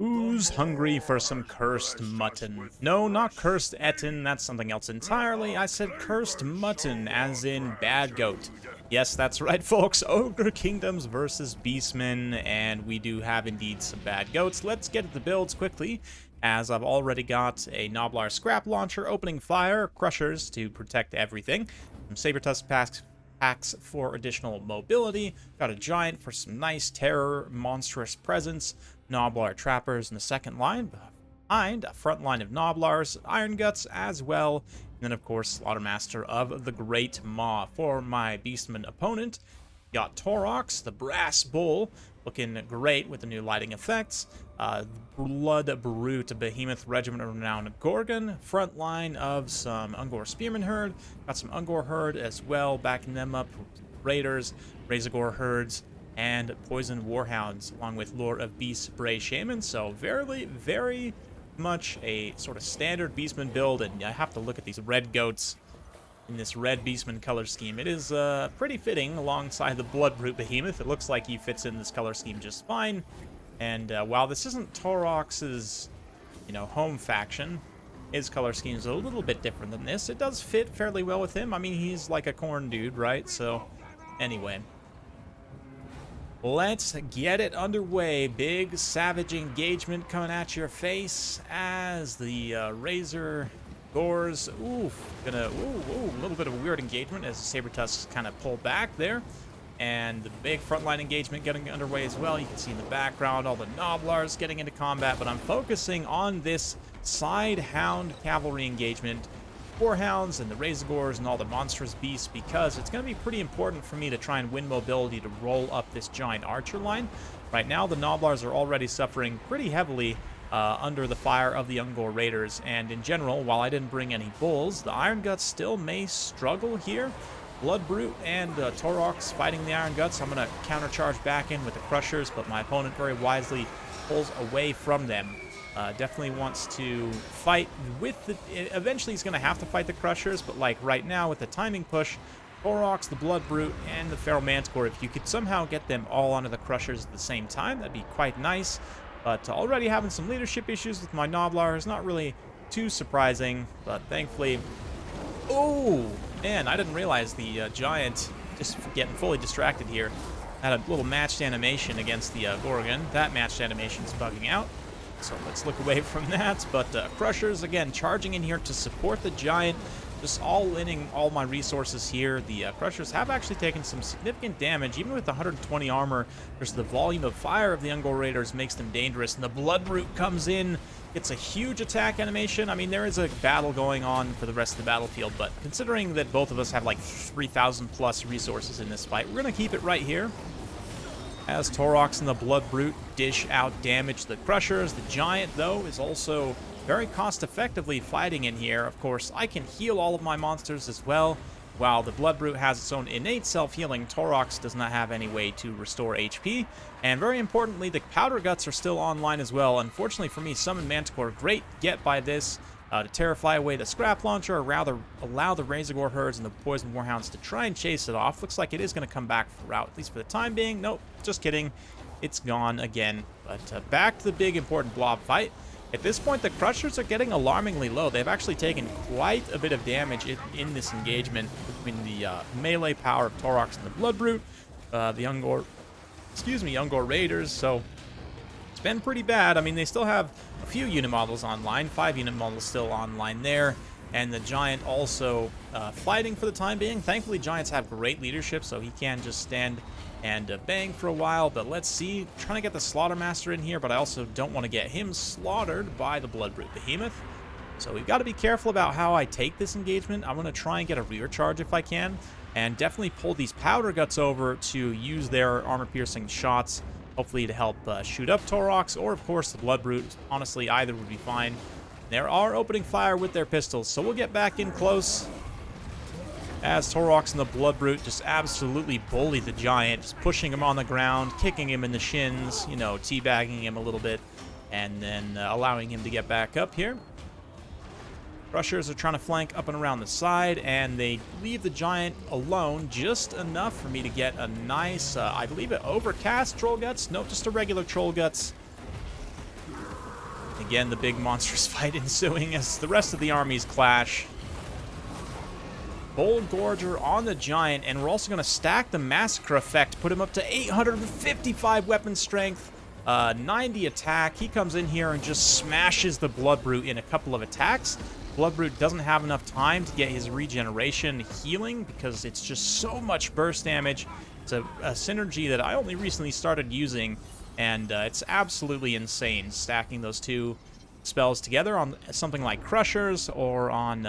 Who's hungry for some cursed mutton? No, not cursed etten, that's something else entirely. I said cursed mutton, as in bad goat. Yes, that's right, folks. Ogre Kingdoms versus Beastmen, and we do have indeed some bad goats. Let's get at the builds quickly, as I've already got a Noblar Scrap Launcher opening fire, Crushers to protect everything, some Saber-Tusk packs for additional mobility, got a Giant for some nice terror, monstrous presence, Noblar Trappers in the second line, behind a front line of Noblars, Iron Guts as well, and then of course Slaughtermaster of the Great Maw. For my Beastman opponent, got Torox, the Brass Bull, looking great with the new lighting effects, Blood Brute, Behemoth Regiment of Renowned Gorgon, front line of some Ungor Spearman Herd, got some Ungor Herd as well, backing them up, Raiders, Razorgore Herds, and Poison Warhounds, along with Lord of Beasts Bray Shaman. So very much a sort of standard Beastman build, and I have to look at these red goats in this red Beastman color scheme. It is pretty fitting alongside the Blood Brute Behemoth. It looks like he fits in this color scheme just fine. And while this isn't Torox's, home faction, his color scheme is a little bit different than this. It does fit fairly well with him. I mean, he's like a corn dude, right? So, anyway. Let's get it underway. Big savage engagement coming at your face as the Razor Gores. A little bit of a weird engagement as the Saber-Tusks kind of pull back there. And the big frontline engagement getting underway as well. You can see in the background all the Noblars getting into combat, but I'm focusing on this side Hound cavalry engagement, Warhounds and the Razorgores and all the monstrous beasts, because it's going to be pretty important for me to try and win mobility to roll up this giant archer line. Right now, the Noblars are already suffering pretty heavily under the fire of the Ungor Raiders, and in general, while I didn't bring any bulls, the Iron Guts still may struggle here. Blood Brute and Torox fighting the Iron Guts. I'm going to countercharge back in with the Crushers, but my opponent very wisely pulls away from them. Definitely wants to fight with the... Eventually he's going to have to fight the Crushers, but like right now with the timing push, Torox, the Blood Brute, and the Feral Manticore, if you could somehow get them all onto the Crushers at the same time, that'd be quite nice. But already having some leadership issues with my Noblar is not really too surprising, but thankfully... Oh, man, I didn't realize the Giant, just getting fully distracted here, had a little matched animation against the Gorgon. That matched animation's bugging out. So let's look away from that, but Crushers, again, charging in here to support the Giant, just all-inning all my resources here. The Crushers have actually taken some significant damage, even with the 120 armor. There's the volume of fire of the Ungor Raiders makes them dangerous, and the Blood Brute comes in. It's a huge attack animation. I mean, there is a battle going on for the rest of the battlefield, but considering that both of us have like 3,000 plus resources in this fight, we're going to keep it right here. As Torox and the Blood Brute dish out damage to the Crushers. The Giant, though, is also very cost-effectively fighting in here. Of course, I can heal all of my monsters as well. While the Blood Brute has its own innate self-healing, Torox does not have any way to restore HP. And very importantly, the Powder Guts are still online as well. Unfortunately for me, Summon Manticore, great get by this to terrify away the Scrap Launcher, or rather allow the Razorgore Herds and the Poison Warhounds to try and chase it off. Looks like it is going to come back for route, at least for the time being. Nope, just kidding. It's gone again. But back to the big important blob fight. At this point, the Crushers are getting alarmingly low. They've actually taken quite a bit of damage in this engagement between the melee power of Torox and the Blood Brute, the Ungor Raiders. So it's been pretty bad. I mean, they still have a few unit models online, 5 unit models still online there, and the Giant also fighting for the time being. Thankfully, Giants have great leadership, so he can just stand and bang for a while. But let's see, trying to get the Slaughtermaster in here, but I also don't want to get him slaughtered by the Blood Brute Behemoth. So we've got to be careful about how I take this engagement. I'm going to try and get a rear charge if I can, and definitely pull these Powder Guts over to use their armor-piercing shots, hopefully to help shoot up Torox, or of course the Blood Brute. Honestly, either would be fine. They are opening fire with their pistols, so we'll get back in close as Torox and the Blood Brute just absolutely bully the Giant, just pushing him on the ground, kicking him in the shins, teabagging him a little bit, and then allowing him to get back up here. Crushers are trying to flank up and around the side, and they leave the Giant alone just enough for me to get a nice, I believe, an overcast Troll Guts. Nope, just a regular Troll Guts. Again, the big monstrous fight ensuing as the rest of the armies clash. Bold Gorger on the Giant, and we're also going to stack the Massacre effect, put him up to 855 weapon strength, 90 attack. He comes in here and just smashes the Blood Brute in a couple of attacks. Blood Brute doesn't have enough time to get his regeneration healing because it's just so much burst damage. It's a synergy that I only recently started using, and it's absolutely insane stacking those two spells together on something like Crushers or on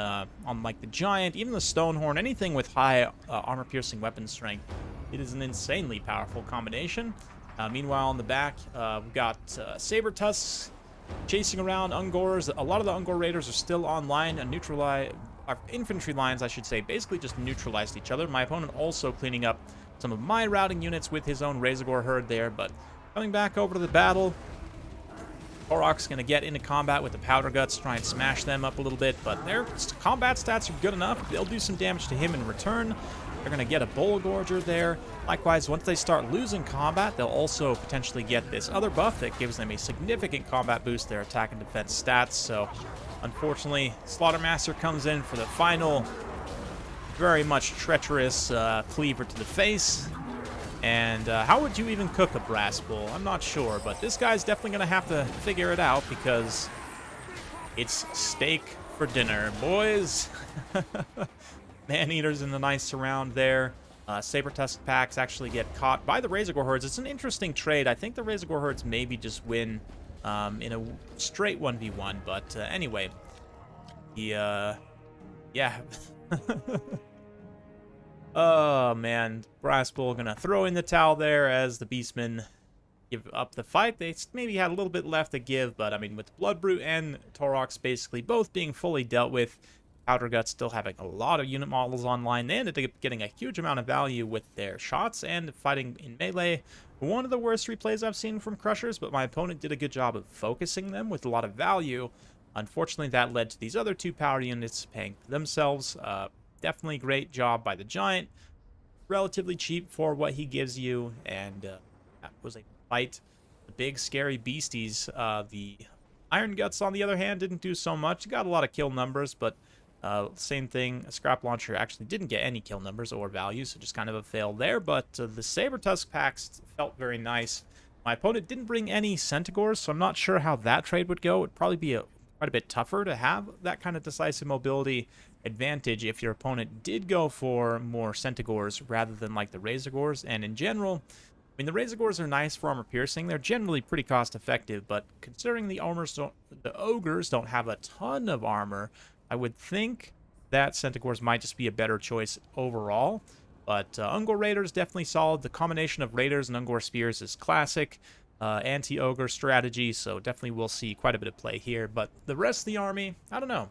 like the Giant, even the Stonehorn, anything with high armor-piercing weapon strength. It is an insanely powerful combination. Meanwhile, on the back, we've got Saber Tusks chasing around Ungors. A lot of the Ungor Raiders are still online and our infantry lines, I should say, basically just neutralized each other. My opponent also cleaning up some of my routing units with his own Razorgore herd there, but coming back over to the battle, Torok's going to get into combat with the Powder Guts, try and smash them up a little bit, but their combat stats are good enough. They'll do some damage to him in return. They're going to get a Bull Gorger there. Likewise, once they start losing combat, they'll also potentially get this other buff that gives them a significant combat boost, their attack and defense stats. So, unfortunately, Slaughtermaster comes in for the final, very much treacherous cleaver to the face. And how would you even cook a Brass Bull? I'm not sure, but this guy's definitely going to have to figure it out because it's steak for dinner, boys. Man-Eaters in the nice surround there. Saber Tusk packs actually get caught by the Razorgore herds. It's an interesting trade. I think the Razorgore herds maybe just win in a straight 1v1, but anyway. Yeah. Oh, man. Brass Bull gonna throw in the towel there as the Beastmen give up the fight. They maybe had a little bit left to give, but, I mean, with Blood Brute and Taurox basically both being fully dealt with, Powder Guts still having a lot of unit models online, they ended up getting a huge amount of value with their shots and fighting in melee. One of the worst replays I've seen from Crushers, but my opponent did a good job of focusing them with a lot of value. Unfortunately, that led to these other two power units paying for themselves. Definitely great job by the Giant. Relatively cheap for what he gives you, and that was a fight. The big, scary beasties. The Iron Guts, on the other hand, didn't do so much. Got a lot of kill numbers, but same thing. A Scrap Launcher actually didn't get any kill numbers or value, so just kind of a fail there. But the Saber Tusk packs felt very nice. My opponent didn't bring any Centaurs, so I'm not sure how that trade would go. It'd probably be quite a bit tougher to have that kind of decisive mobility advantage if your opponent did go for more Centaurs rather than like the Razorgores. And in general, I mean, the Razorgores are nice for armor piercing. They're generally pretty cost effective, but considering the Ogres don't have a ton of armor, I would think that Centaurs might just be a better choice overall. But Ungor Raiders definitely solid. The combination of Raiders and Ungor Spears is classic anti-Ogre strategy, so definitely we'll see quite a bit of play here. But the rest of the army, I don't know.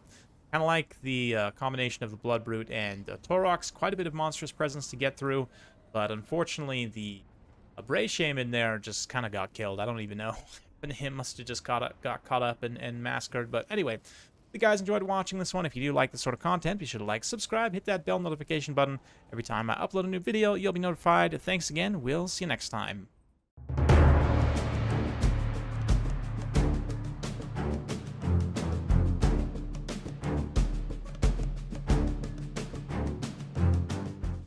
Kind of like the combination of the Blood Brute and Taurox, quite a bit of monstrous presence to get through. But unfortunately, the Bray Shaman there just kind of got killed. I don't even know. And him must have just got caught up and massacred. But anyway, if you guys enjoyed watching this one, if you do like this sort of content, be sure to like, subscribe, hit that bell notification button. Every time I upload a new video, you'll be notified. Thanks again. We'll see you next time.